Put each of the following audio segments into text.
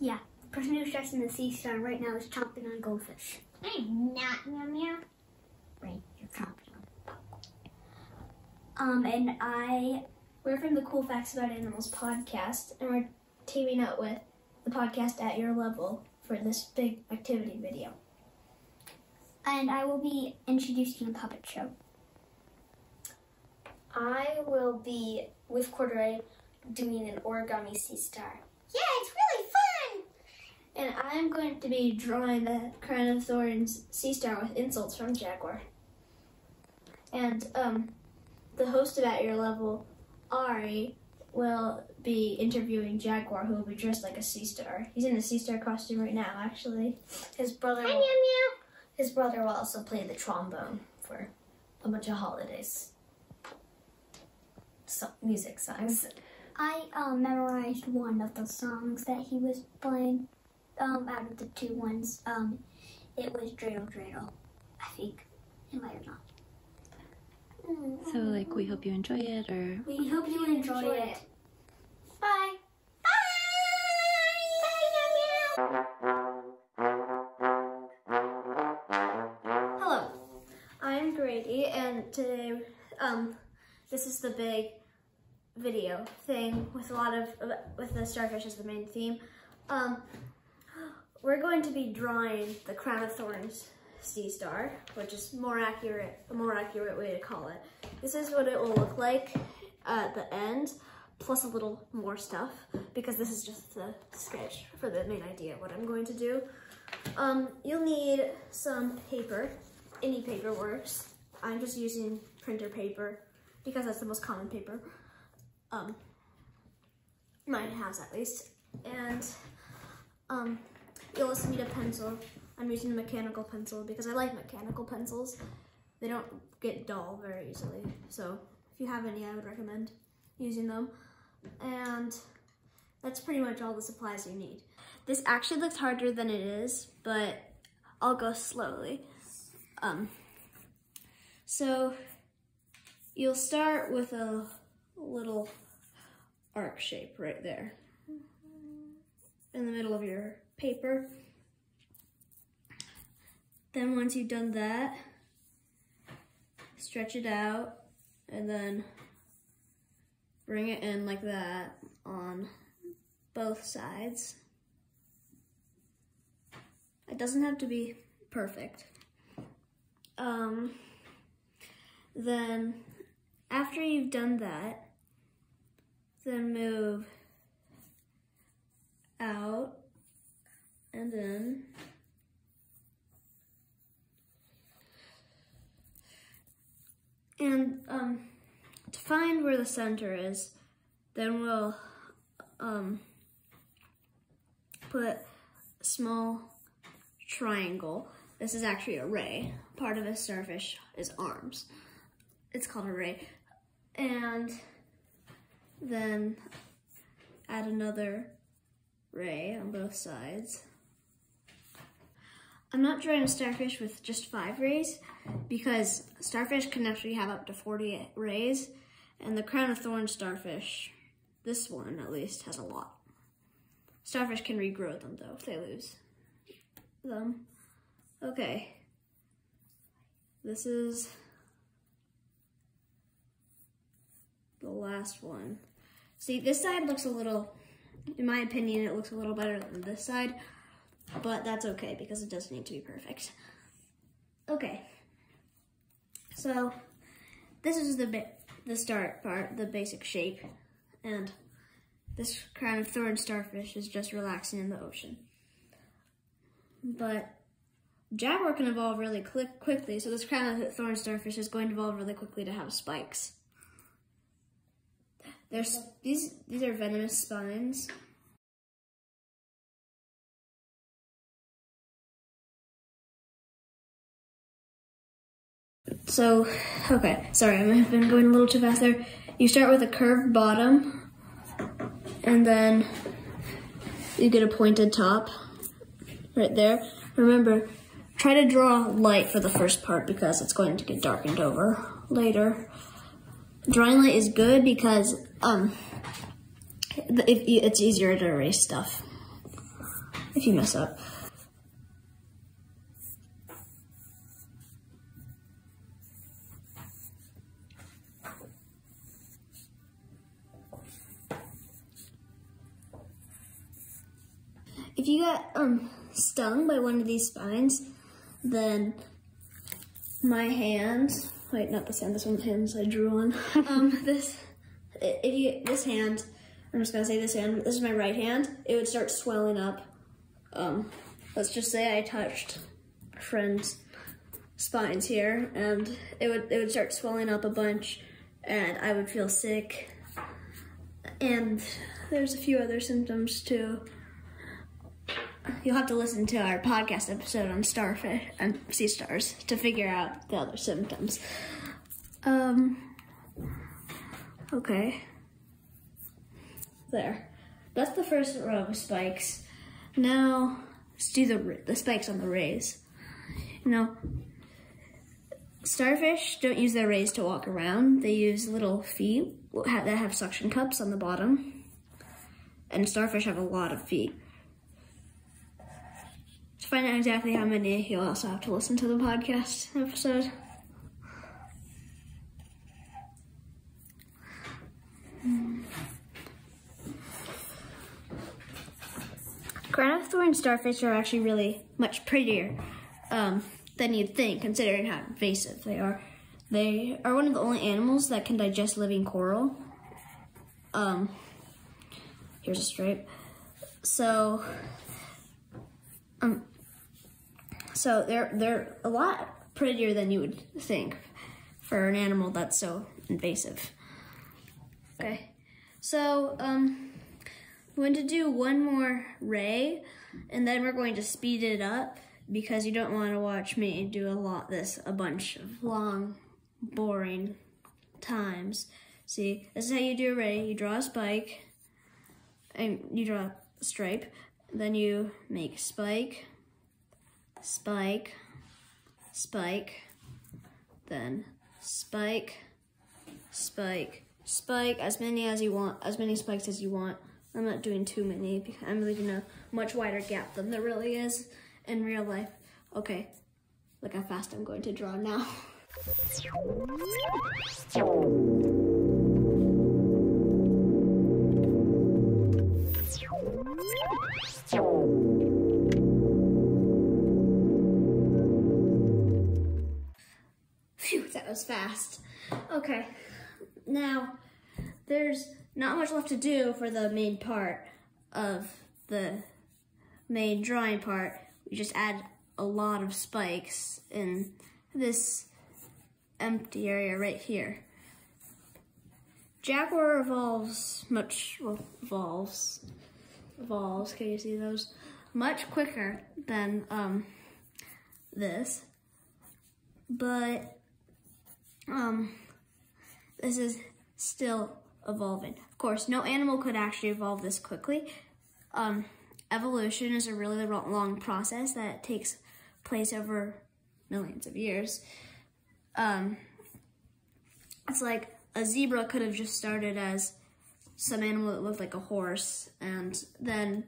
Yeah, the person who's dressed in the sea star right now is chomping on goldfish. I'm not, meow meow. Right, you're chomping on. We're from the Cool Facts About Animals podcast, and we're teaming up with the podcast At Your Level for this big activity video. And I will be introducing a puppet show. I will be, with Corduroy, doing an origami sea star. Yeah, it's really fun! And I'm going to be drawing the crown of thorns sea star with insults from Jaguar. And the host of At Your Level, Ari, will be interviewing Jaguar, who will be dressed like a sea star. He's in a sea star costume right now, actually. His brother Hi, meow meow. His brother will also play the trombone for a bunch of holidays. Music songs. I memorized one of the songs that he was playing out of the two ones. It was Dreidel Dreidel, I think. It might have not. So, like, we hope you enjoy it, or... We hope you enjoy it. Bye. Bye. Bye, meow meow. Hello, I'm Grady, and today, this is the big video thing with with the starfish as the main theme. We're going to be drawing the crown of thorns sea star, which is a more accurate way to call it. This is what it will look like at the end, plus a little more stuff, because this is just the sketch for the main idea of what I'm going to do. You'll need some paper. Any paper works. I'm just using printer paper because that's the most common paper. Mine has at least. And you'll also need a pencil. I'm using a mechanical pencil because I like mechanical pencils. They don't get dull very easily. So if you have any, I would recommend using them. And that's pretty much all the supplies you need. This actually looks harder than it is, but I'll go slowly. So you'll start with a little arc shape right there in the middle of your paper. Then once you've done that, stretch it out and then bring it in like that on both sides. It doesn't have to be perfect. Then after you've done that, then move out and in. And to find where the center is, then we'll put a small triangle. This is actually a ray. Part of a starfish is arms. It's called a ray. And then add another ray on both sides. I'm not drawing a starfish with just 5 rays because starfish can actually have up to 40 rays, and the crown of thorns starfish, this one at least, has a lot. Starfish can regrow them though if they lose them. Okay, this is the last one. See, this side looks a little, in my opinion, it looks a little better than this side, but that's okay because it doesn't need to be perfect. Okay, so this is the start part, the basic shape, and this crown of thorns starfish is just relaxing in the ocean. But Jaguar can evolve really quickly, so this crown of thorns starfish is going to evolve really quickly to have spikes. These are venomous spines. So, okay, sorry, I might have been going a little too fast there. You start with a curved bottom, and then you get a pointed top right there. Remember, try to draw light for the first part because it's going to get darkened over later. Drawing light is good because it's easier to erase stuff. if you mess up. If you got stung by one of these spines, then my hand, wait, not this hand, this one's hands I drew on. This hand, I'm just gonna say this hand, this is my right hand, it would start swelling up. Let's just say I touched a friend's spines here, and it would start swelling up a bunch, and I would feel sick. And there's a few other symptoms too. You'll have to listen to our podcast episode on starfish and sea stars to figure out the other symptoms. Okay. There. That's the first row of spikes. Now, let's do the spikes on the rays. You know, starfish don't use their rays to walk around. They use little feet that have suction cups on the bottom. And starfish have a lot of feet. To find out exactly how many, you'll also have to listen to the podcast episode. Crown of thorns starfish are actually really much prettier than you'd think, considering how invasive they are. They are one of the only animals that can digest living coral. Here's a stripe. So they're a lot prettier than you would think for an animal that's so invasive. Okay, so I'm going to do one more ray, and then we're going to speed it up because you don't want to watch me do a bunch of long, boring times. See, this is how you do a ray. You draw a spike, and you draw a stripe, then you make spike, spike, spike, then spike, spike, spike, as many as you want, as many spikes as you want. I'm not doing too many because I'm leaving a much wider gap than there really is in real life. Okay, look how fast I'm going to draw now. Phew, that was fast. Okay, now there's not much left to do for the main part of the main drawing part. We just add a lot of spikes in this empty area right here. Jaguar evolves, can you see those? Much quicker than this, but this is still evolving. Of course, no animal could actually evolve this quickly. Evolution is a really long process that takes place over millions of years. It's like a zebra could have just started as some animal that looked like a horse, and then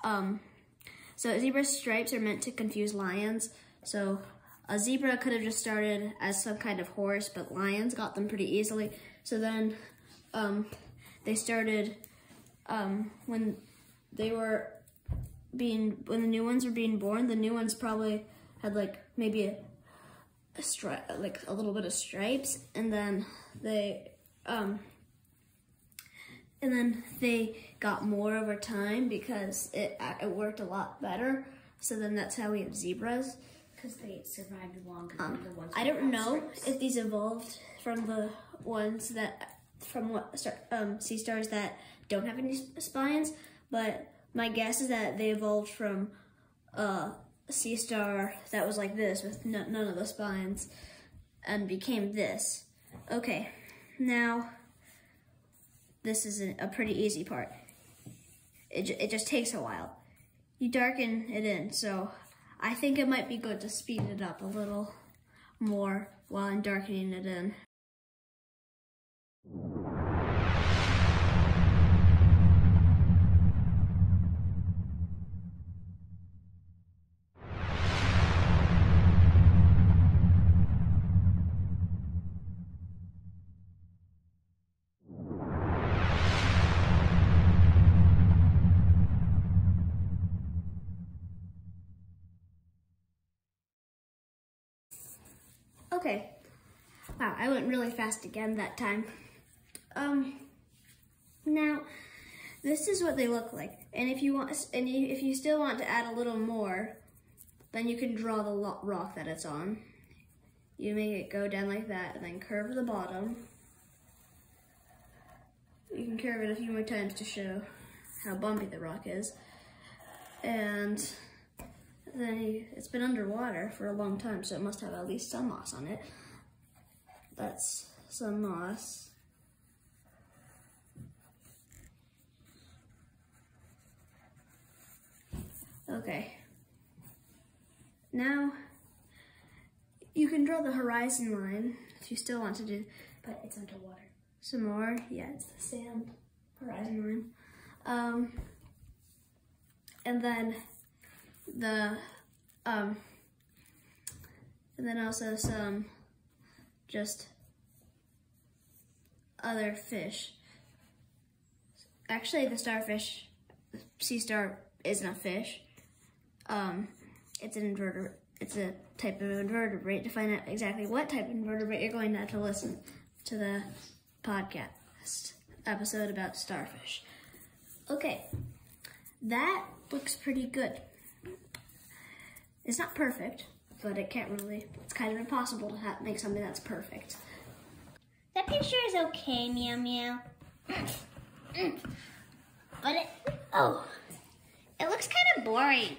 so zebra stripes are meant to confuse lions. So a zebra could have just started as some kind of horse, but lions got them pretty easily. So then they started when the new ones were being born. The new ones probably had like maybe a stripe, like a little bit of stripes, and then they got more over time because it worked a lot better. So then that's how we have zebras. Because they survived longer than the ones. I don't know if these evolved from the ones sea stars that don't have any spines, but my guess is that they evolved from a sea star that was like this with none of the spines and became this. Okay, now this is a pretty easy part. It just takes a while. You darken it in, so I think it might be good to speed it up a little more while I'm darkening it in. Okay. Wow, I went really fast again that time. Now, this is what they look like. And if you still want to add a little more, then you can draw the rock that it's on. You make it go down like that, and then curve the bottom. You can curve it a few more times to show how bumpy the rock is. And then it's been underwater for a long time, so it must have at least some moss on it. That's some moss. Okay. Now, you can draw the horizon line if you still want to do, But it's underwater. some more. Yeah, it's the sand horizon line. And then and then also some just other fish. Actually, the starfish, the sea star, isn't a fish. It's an invertebrate. It's a type of invertebrate. To find out exactly what type of invertebrate, you're going to have to listen to the podcast episode about starfish. Okay, that looks pretty good. It's not perfect, but it's kind of impossible to make something that's perfect. That picture is okay, meow meow. But it looks kind of boring.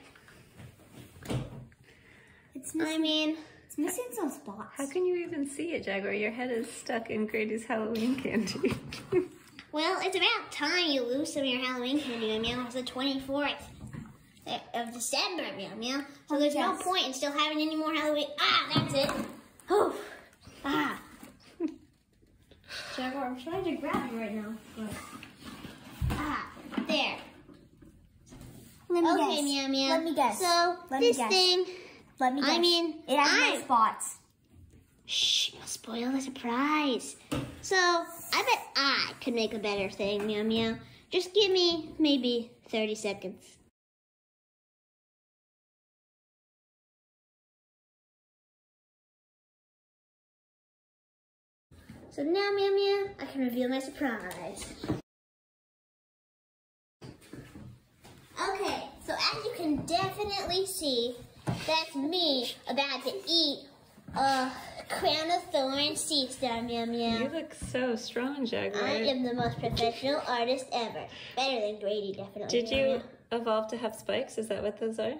It's missing some spots. How can you even see it, Jaguar? Your head is stuck in Grady's Halloween candy. Well, it's about time you lose some of your Halloween candy, meow meow. It's the 24th of December, meow meow. So there's no point in still having any more Halloween. Ah, that's it. Oof. Ah. Jaguar, I'm trying to grab you right now. Ah, there. Let me Okay, guess. meow meow. Let me guess. So Let me this guess. thing, Let me guess. I mean, it has no spots. Shh, you'll spoil the surprise. So, I bet I could make a better thing, meow meow. Just give me maybe 30 seconds. So now, meow meow, I can reveal my surprise. Okay, so as you can definitely see, that's me about to eat a crown of thorns sea star, meow meow. You look so strong, Jaguar. I am the most professional artist ever. Better than Grady, definitely. Did meow you meow. evolve to have spikes? Is that what those are?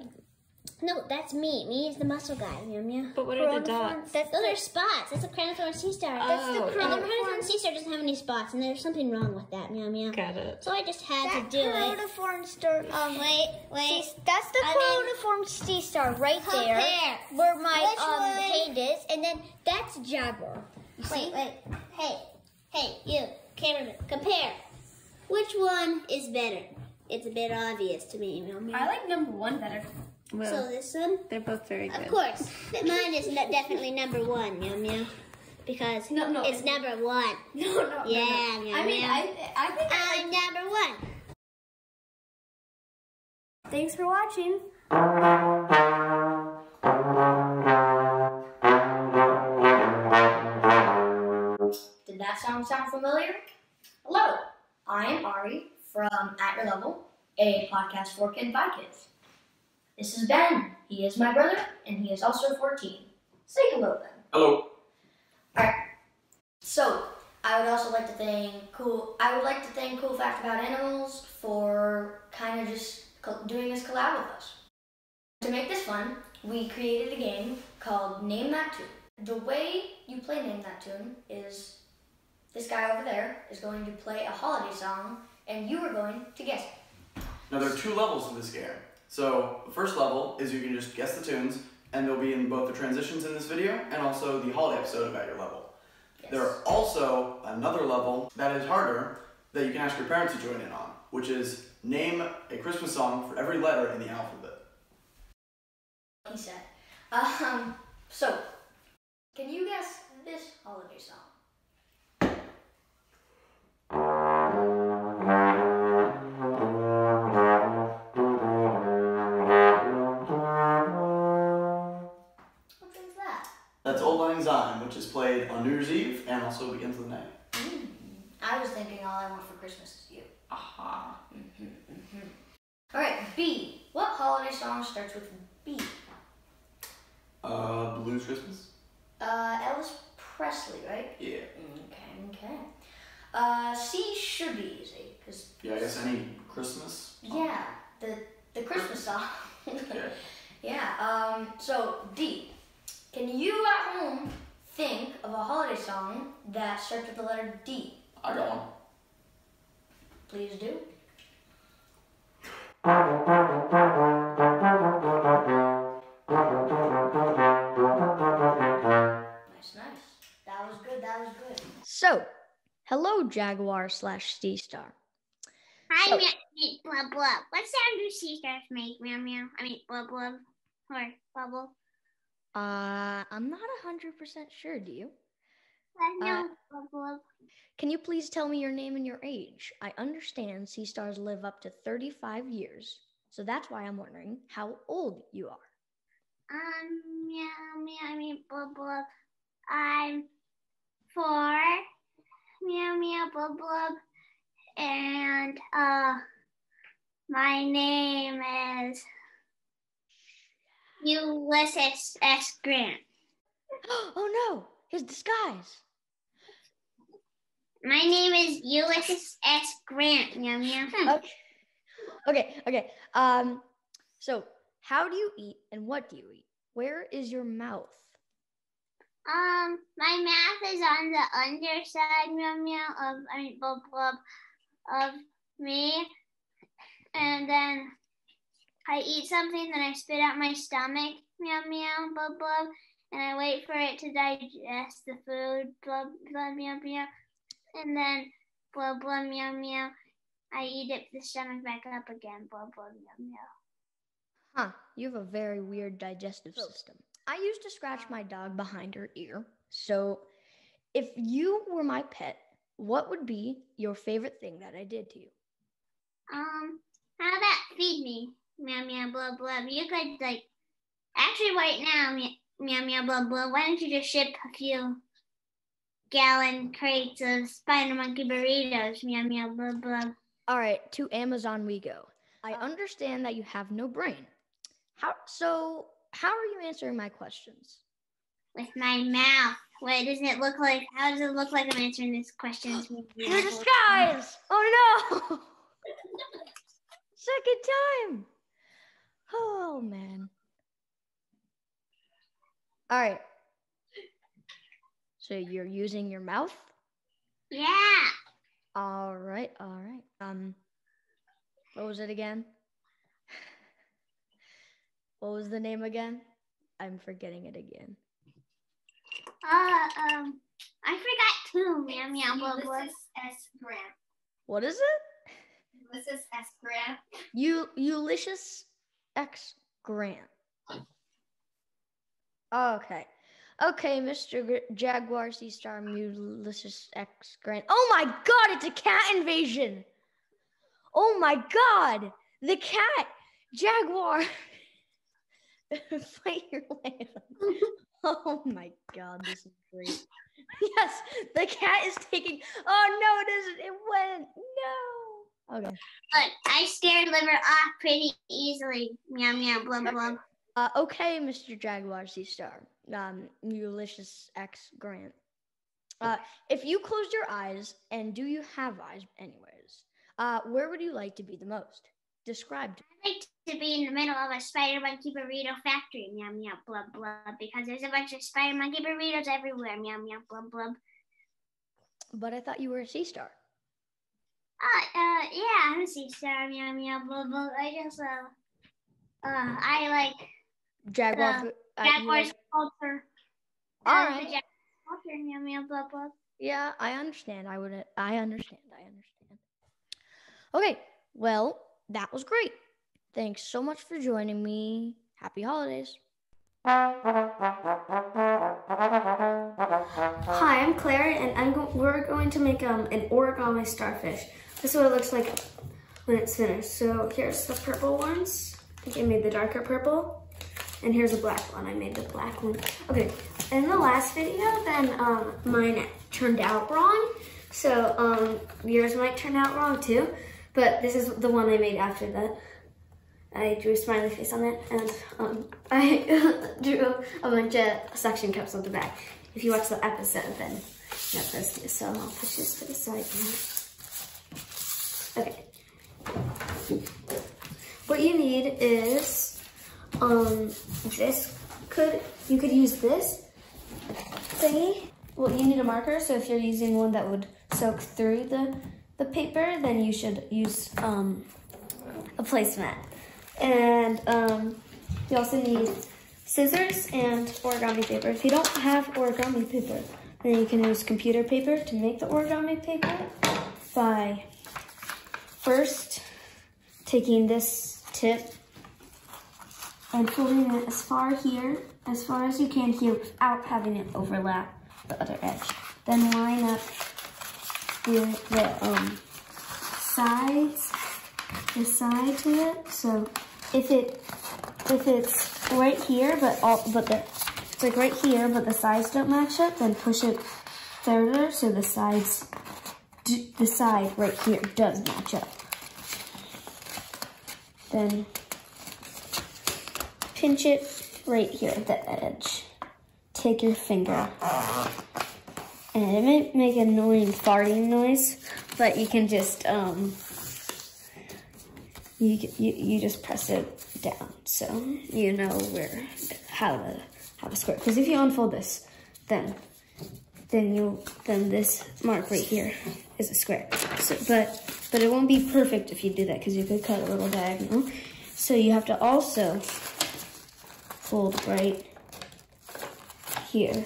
No, that's me. Me is the muscle guy, meow meow. But what are the dots? Those are spots. That's a crown of thorns sea star. That's the crown And the crown of thorns sea star doesn't have any spots, and there's something wrong with that, meow meow. Got it. So I just had to do it. Coronaform star. Wait. That's the coronaform sea star right there. Compare. Where my hand is, and then that's Jaguar. Wait. Hey, you, cameraman, compare. Which one is better? It's a bit obvious to me, meow meow. I like number one better. Well, So this one? they're both very good. Of course. But mine is definitely number one, meow meow. Because No, it's number one. No. Yeah, meow I mean, meow. I think I'm number one. Thanks for watching. Did that sound familiar? Hello, I am Ari from At Your Level, a podcast for Kid by Kids. This is Ben. He is my brother, and he is also 14. Say hello, Ben. Hello. Alright. So, I would also like to thank Cool Fact About Animals for kind of just doing this collab with us. To make this fun, we created a game called Name That Tune. The way you play Name That Tune is this guy over there is going to play a holiday song, and you are going to guess it. Now there are two levels to this game. So the first level is you can just guess the tunes, and they'll be in both the transitions in this video and also the holiday episode of At Your Level. Yes. There are also another level that is harder that you can ask your parents to join in on, which is name a Christmas song for every letter in the alphabet. He said. So, can you guess this holiday song? What is that? That's Old Lang Syne Time, which is played on New Year's Eve and also begins with an A. I was thinking All I Want for Christmas Is You. Aha. All right, B. What holiday song starts with B? Blues Christmas? Elvis Presley, right? Yeah. Okay. C should be easy, cause Yeah, I guess any Christmas? yeah, the Christmas song. Okay. Yeah. So D. Can you at home think of a holiday song that starts with the letter D? I got one. Please do. Nice. That was good. So, hello, Jaguar / Sea Star. Hi, blah blah. What sound do sea stars make? Meow meow. I mean, blah blah, or bubble. I'm not 100% sure, do you? No, blah blah. Can you please tell me your name and your age? I understand sea stars live up to 35 years, so that's why I'm wondering how old you are. Meow meow. I mean, blah blah. I'm 4. Meow meow, blah blah. And my name is Ulysses S. Grant. Oh no, his disguise. My name is Ulysses S. Grant. Meow meow. Okay. So how do you eat and what do you eat? Where is your mouth? My mouth is on the underside, meow meow, blah blah, of me, and then I eat something, then I spit out my stomach, meow meow, blah blah, and I wait for it to digest the food, blah blah, meow meow, and then blah blah, meow meow, I eat it, the stomach back up again, blah blah, meow meow. Huh, you have a very weird digestive system. I used to scratch my dog behind her ear. So if you were my pet, what would be your favorite thing that I did to you? How about feed me, meow meow, blah blah. You could actually right now, meow meow, blah blah. Why don't you just ship a few gallon crates of spider monkey burritos, meow meow, blah blah. All right, to Amazon we go. I understand that you have no brain. How are you answering my questions? With my mouth. What does it look like? How does it look like I'm answering these questions? Your disguise! Oh no! Second time! Oh man. All right. So you're using your mouth? Yeah. All right. What was it again? What was the name again? I'm forgetting it again. I forgot too, meow meow, blah blah. Ulysses S. Grant. What is it? Ulysses S. Grant. Ulysses X Grant. Okay, Mr. Jaguar Sea Star Ulysses X Grant. Oh my God! It's a cat invasion. Oh my God! The cat Jaguar. Fight your way. Oh my God, this is great. Yes, the cat is taking. Oh no, it isn't. It went. No. Okay. But I scared liver off pretty easily. Meow meow, blah blah. Okay, Mr. Jaguar Sea Star, Ulysses X Grant. If you closed your eyes, and do you have eyes anyways, where would you like to be the most? Describe to me. I'd like to be in the middle of a spider monkey burrito factory, meow meow, blah blah, because there's a bunch of spider monkey burritos everywhere, meow meow, blah blah. But I thought you were a sea star. Yeah, I'm a sea star, meow meow, blah blah. I like Jaguar. Jaguar's culture. All right. The Jaguar culture, meow meow, blah blah. Yeah, I understand. I understand. Okay, well, that was great. Thanks so much for joining me. Happy holidays. Hi, I'm Claire, and we're going to make an origami starfish. This is what it looks like when it's finished. So here's the purple ones. I think I made the darker purple. And here's a black one. I made the black one. Okay, in the last video, then mine turned out wrong. So yours might turn out wrong too. But this is the one I made after that. I drew a smiley face on it, and I drew a bunch of suction cups on the back. If you watch the episode, then you know those two. So I'll push this to the side now. Okay. What you need is you could use this thingy. Well, you need a marker, so if you're using one that would soak through the paper, then you should use a placemat. And you also need scissors and origami paper. If you don't have origami paper, then you can use computer paper to make the origami paper by first taking this tip and folding it as far as you can here without having it overlap the other edge. Then line up the side to it. So if it's right here, it's like right here, but the sides don't match up, then push it further so the side right here does match up. Then pinch it right here at the edge. Take your finger, and it may make an annoying farting noise, but you can just you just press it down, so you know how to square. Because if you unfold this, then this mark right here is a square. So, but it won't be perfect if you do that, because you could cut a little diagonal. So you have to also fold right here.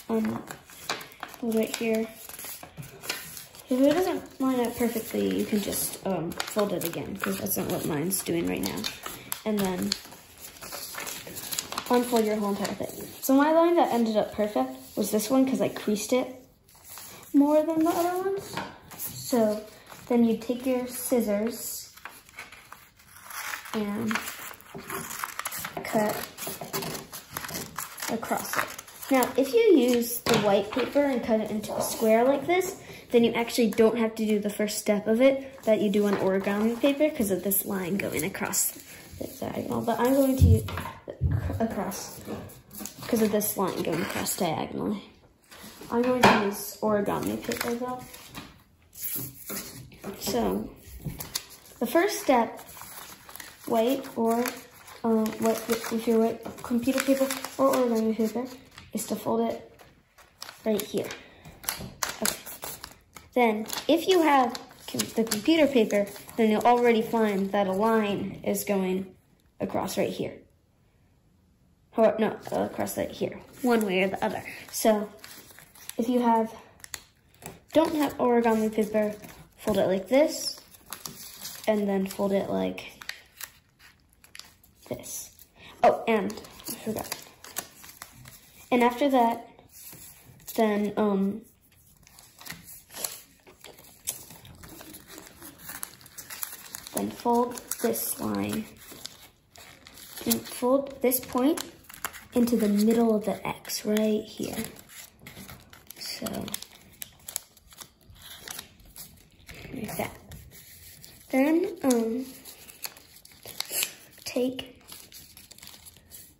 Fold right here. If it doesn't line up perfectly, you can just fold it again, because that's not what mine's doing right now. And then unfold your whole entire thing. So my line that ended up perfect was this one, because I creased it more than the other ones. So then you take your scissors and cut across it. Now, if you use the white paper and cut it into a square like this, then you actually don't have to do the first step of it that you do on origami paper because of this line going across the diagonal. But I'm going to use across because of this line going across diagonally. I'm going to use origami paper though. So, the first step, white or if you're white, computer paper or origami paper, is to fold it right here. Okay. Then, if you have the computer paper, then you'll already find that a line is going across right here. Or, no, across right here, one way or the other. So, if you don't have origami paper, fold it like this, and then fold it like this. Oh, and I forgot. And after that, then fold this line and fold this point into the middle of the X right here. So, like that. Then, take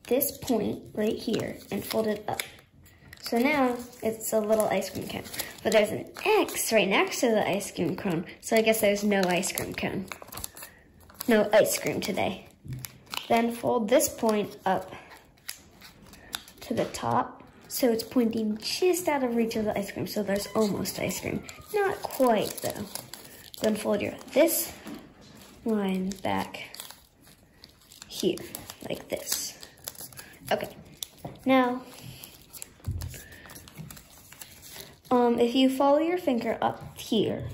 this point right here and fold it up. So now it's a little ice cream cone, but there's an X right next to the ice cream cone, so I guess there's no ice cream cone. No ice cream today. Then fold this point up to the top, so it's pointing just out of reach of the ice cream, so there's almost ice cream. Not quite though. Then fold this line back here, like this. Okay, now, if you follow your finger up here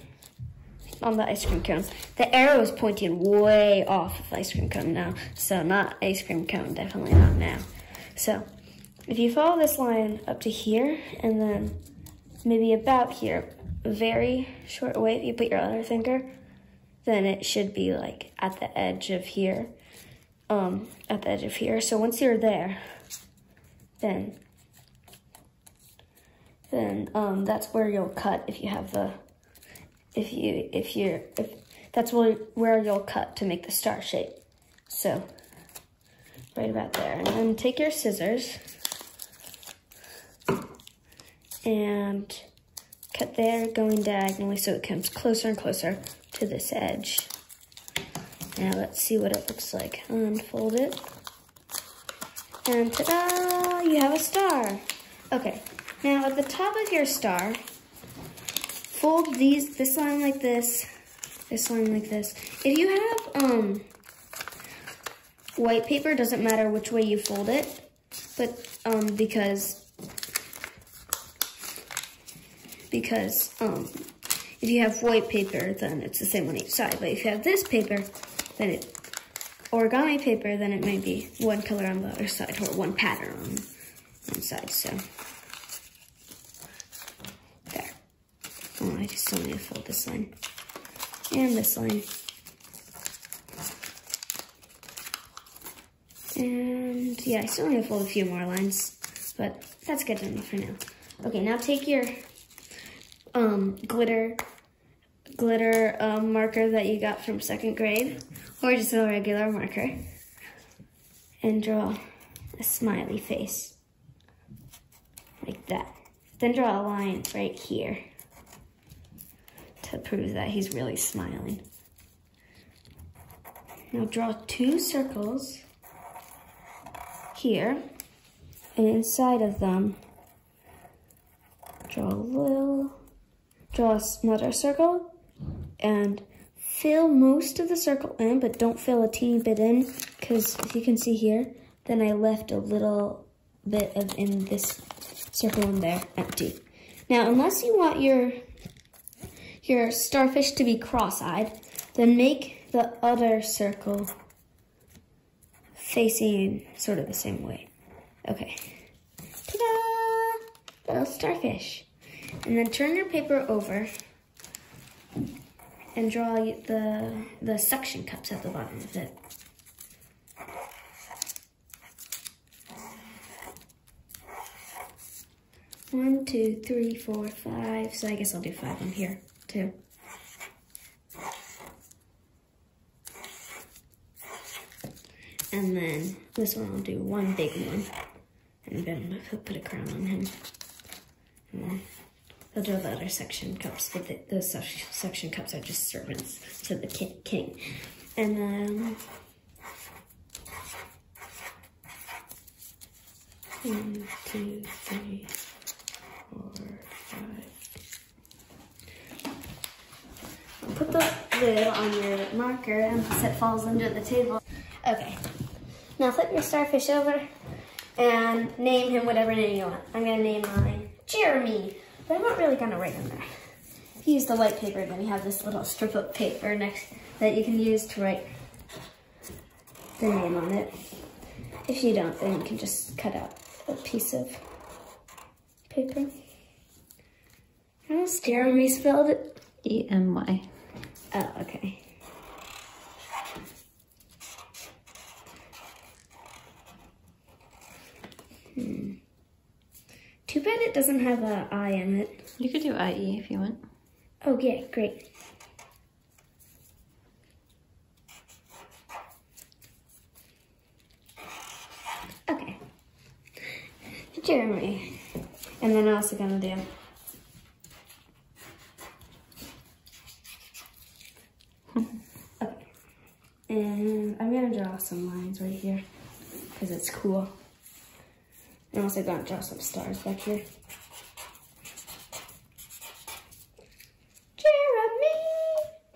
on the ice cream cone, the arrow is pointing way off of the ice cream cone now, so not ice cream cone, definitely not now. So, if you follow this line up to here, and then maybe about here, a very short way, if you put your other finger, then it should be like at the edge of here. So once you're there, then that's where you'll cut if you have the, that's where you'll cut to make the star shape. So right about there. And then take your scissors and cut there going diagonally so it comes closer and closer to this edge. Now let's see what it looks like. Unfold it. And ta-da! You have a star. Okay, now at the top of your star, fold this line like this line like this. If you have white paper, doesn't matter which way you fold it, but because if you have white paper, then it's the same on each side. But if you have this paper, then origami paper, then it may be one color on the other side or one pattern on one side. So there. Oh, I just still need to fold this line and this line. And yeah, I still need to fold a few more lines, but that's good enough for now. Okay, now take your glitter marker that you got from 2nd grade, or just a regular marker, and draw a smiley face, like that. Then draw a line right here to prove that he's really smiling. Now draw 2 circles here, and inside of them, draw another circle, and fill most of the circle in, but don't fill a teeny bit in, because if you can see here, then I left a little bit in this circle in there empty. Now, unless you want your starfish to be cross-eyed, then make the other circle facing sort of the same way. Okay. Ta-da! Little starfish. And then turn your paper over and draw the suction cups at the bottom of it. One, 2, 3, 4, 5. So I guess I'll do 5 on here too. And then this one I'll do one big one, and then put a crown on him. And then I'll draw the other suction cups, but those suction cups are just servants to the king. And then 1, 2, 3, 4, 5. Put the lid on your marker unless it falls under the table. Okay, now flip your starfish over and name him whatever name you want. I'm gonna name mine Jeremy, but I'm not really gonna write him there. If you use the white paper, then you have this little strip of paper next that you can use to write the name on it. If you don't, then you can just cut out a piece of paper. How's Jeremy spelled it? E-M-Y. Oh, okay. Too bad it doesn't have an I in it. You could do I-E if you want. Oh, yeah, great. Okay. Jeremy. And then I'm also gonna do okay. And I'm gonna draw some lines right here because it's cool. I'm also gonna draw some stars back here. Jeremy!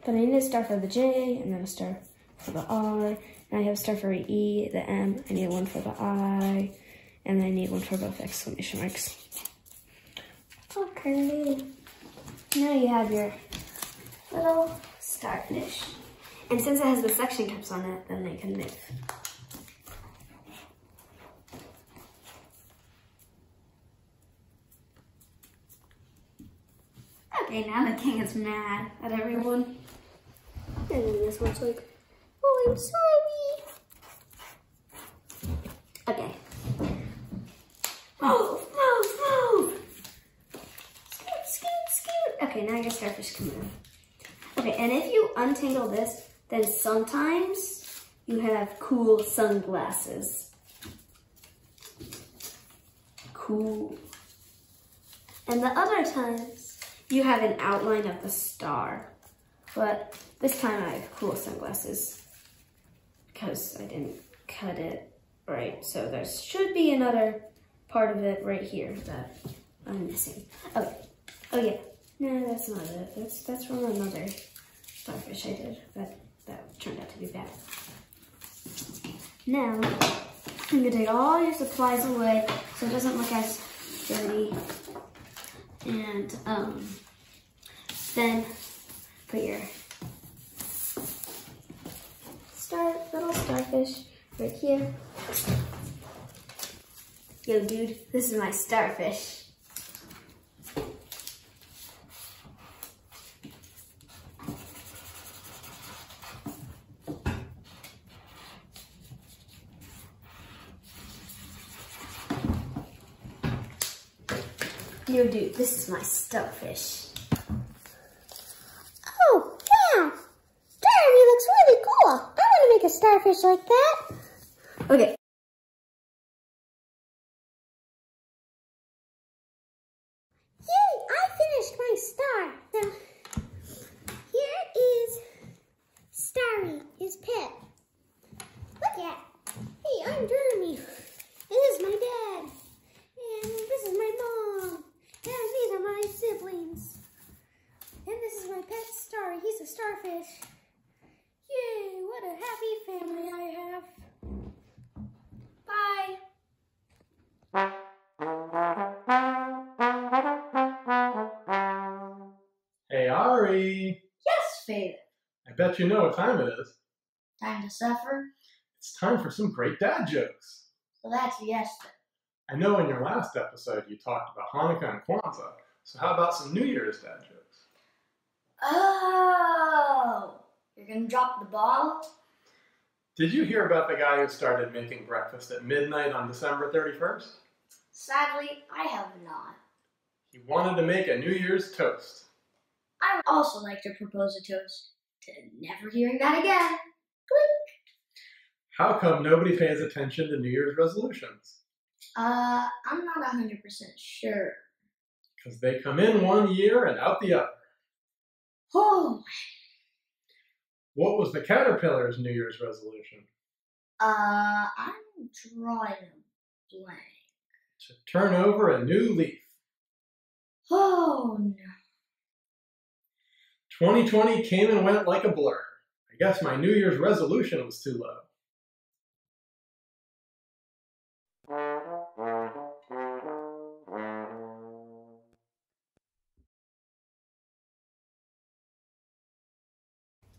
But I need a star for the J, and then a star for the R, and I have a star for the E, the M, I need one for the I, and I need one for both exclamation marks. Okay. Now you have your little starfish. And since it has the suction cups on it, then they can move. Okay, now the king is mad at everyone. And this where it's like, oh, I'm sorry. Okay. Move, move, move. Scoot, scoot, scoot. Okay, now your starfish can move. Okay, and if you untangle this, then sometimes you have cool sunglasses. Cool. And the other times, you have an outline of the star. But this time I have cool sunglasses because I didn't cut it right. So there should be another part of it right here that I'm missing. Okay. Oh yeah. No, that's not it. That's from another starfish I did, but that turned out to be bad. Now, I'm gonna take all your supplies away so it doesn't look as dirty. And then put your little starfish right here. Yo, dude, this is my starfish. Yo, dude, this is my starfish. Oh, wow. Jeremy looks really cool. I want to make a starfish like that. Okay. Yay, I finished my star. Now, here is Starry, his pet. Look at. Hey, I'm Jeremy. This is my dad. And this is my mom. And these are my siblings. And this is my pet Starry. He's a starfish. Yay, what a happy family I have. Bye. Hey, Ari. Yes, Faith. I bet you know what time it is. Time to suffer? It's time for some great dad jokes. So that's yes. I know in your last episode you talked about Hanukkah and Kwanzaa, so how about some New Year's dad jokes? Oh, you're gonna drop the ball? Did you hear about the guy who started making breakfast at midnight on December 31st? Sadly, I have not. He wanted to make a New Year's toast. I would also like to propose a toast to never hearing that again. Clink. How come nobody pays attention to New Year's resolutions? I'm not 100% sure. Because they come in one year and out the other. Oh. What was the caterpillar's New Year's resolution? I'm drawing a blank. To turn over a new leaf. Oh, no. 2020 came and went like a blur. I guess my New Year's resolution was too low.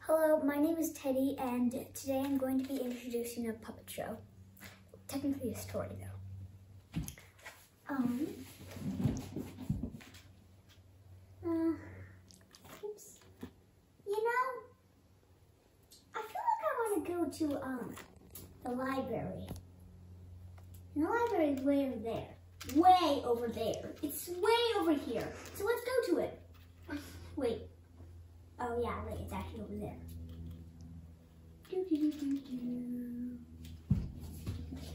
Hello, my name is Teddy, and today I'm going to be introducing a puppet show. Technically a story, though. Oops. You know, I feel like I want to go to, the library. And the library is way over there. Way over there. It's way over here. So let's go to it. Wait. Oh yeah, wait, it's actually over there.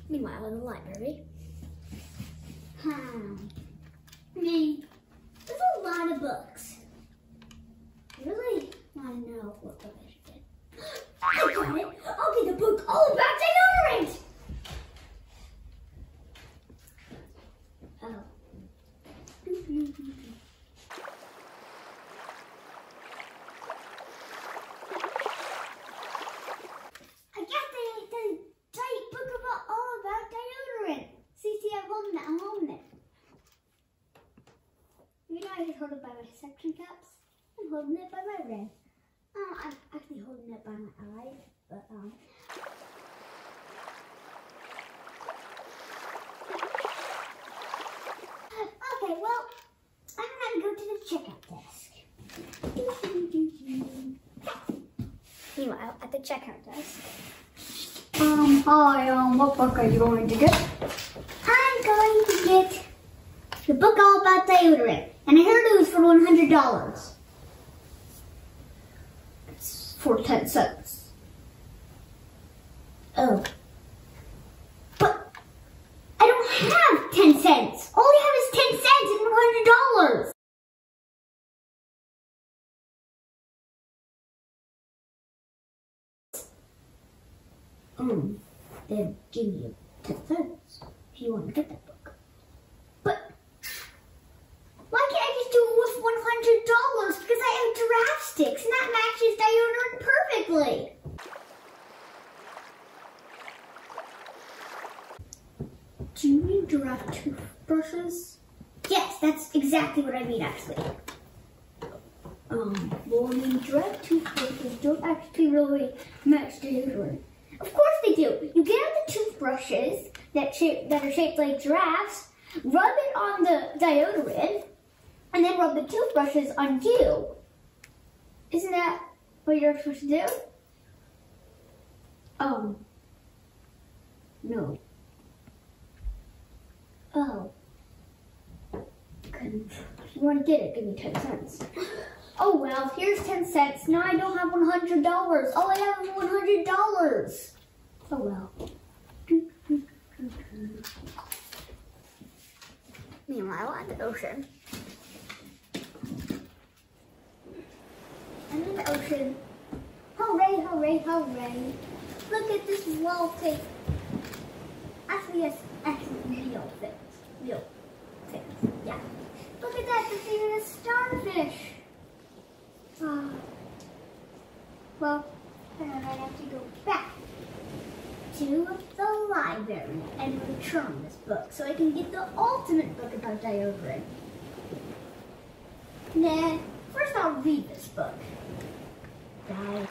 Meanwhile, in the library. There's a lot of books. I really want to know what book I should get. I got it! I'll get the book all about deodorant! Oh. Hold it by my suction cups. I'm holding it by my wrist. I'm actually holding it by my eyes, but okay, well, I'm gonna go to the checkout desk. Meanwhile, at the checkout desk. Hi, what book are you going to get? I'm going to get the book all about deodorant. And I heard it was for $100. It's for 10 cents. Oh. But I don't have 10 cents. All I have is 10 cents and $100. Then give me 10 cents if you want to get that book. But why can't I just do it with $100? Because I have giraffe sticks and that matches deodorant perfectly. Do you mean giraffe toothbrushes? Yes, that's exactly what I mean actually. Well, I mean giraffe toothbrushes don't actually really match deodorant. Of course they do. You get out the toothbrushes that are shaped like giraffes, rub it on the deodorant, and then rub the toothbrushes on you. Isn't that what you're supposed to do? No. Oh. If you want to get it, give me 10 cents. Oh well, here's 10 cents. Now I don't have $100. All I have is $100. Oh well. Meanwhile, at the ocean. I'm in the ocean. Hooray, hooray, hooray. Look at this wallpaper. Actually, yes, real things. Real things, yeah. Look at that, there's even a starfish. Well, then I have to go back to the library and return this book so I can get the ultimate book about deodorant. Nah, first I'll read this book. Bye.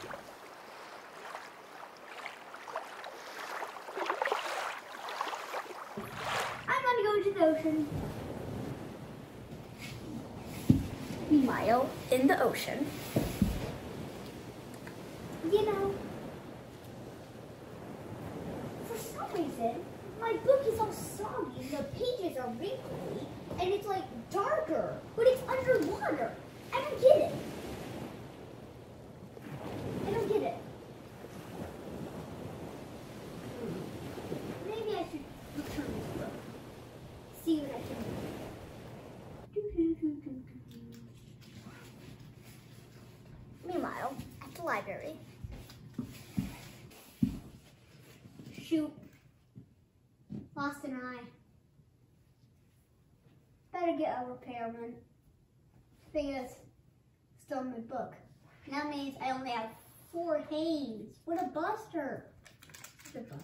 I'm gonna go to the ocean. Meanwhile, in the ocean. You know, for some reason, my book is all soggy and the pages are wrinkly and it's like darker, but it's underwater. I don't get it. I don't get it. Maybe I should return this book. See what I can do. Meanwhile, at the library. Shoot. Lost an eye. Better get a repairman. Thing is, still in my book. That means I only have 4 hands. What a buster. Good bust.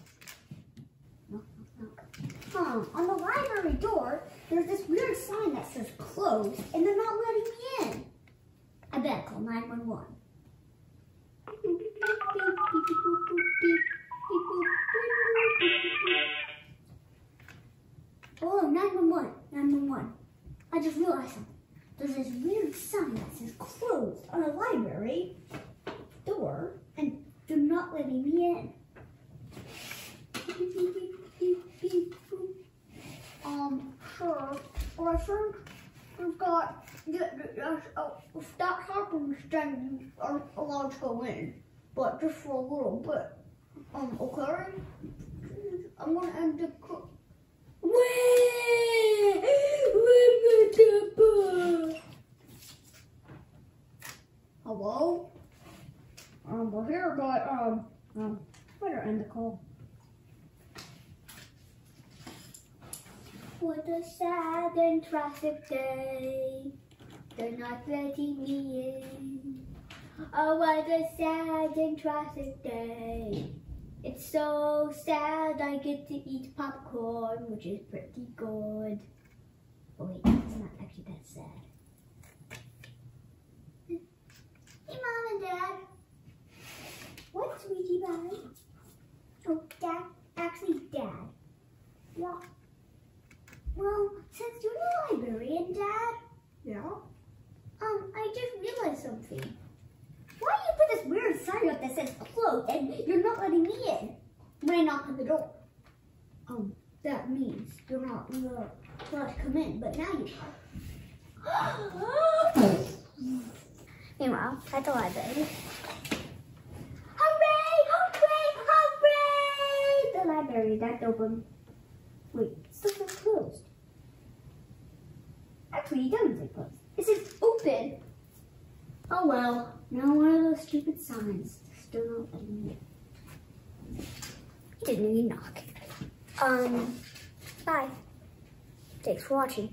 On the library door, there's this weird sign that says closed, and they're not letting me in. I better call 911. Oh, 911, 911. I just realized something. There's this weird sign that says closed on a library door, and they're not letting me in. Sure. Or I think we've got that happens, then you aren't allowed to go in, but just for a little bit. Okay? I'm gonna end the Hello? We're here, but better end the call. What a sad and tragic day. They're not letting me in. Oh, what a sad and tragic day. It's so sad I get to eat popcorn, which is pretty good. Oh wait, it's not actually that sad. Hey, Mom and Dad. What, sweetie pie? Oh, Dad. Actually, Dad. What? Well, since you're the librarian, Dad. Yeah? I just realized something. Why do you put this weird sign up that says somebody knocked on the door. That means you're not allowed to come in, but now you are. Meanwhile, at the library. Hooray! Hooray! Hooray! The library, that's open. Wait, it's still closed. Actually, it doesn't say closed. It says open. Oh well, now one of those stupid signs. Still not letting me in. Didn't even knock. Bye. Thanks for watching.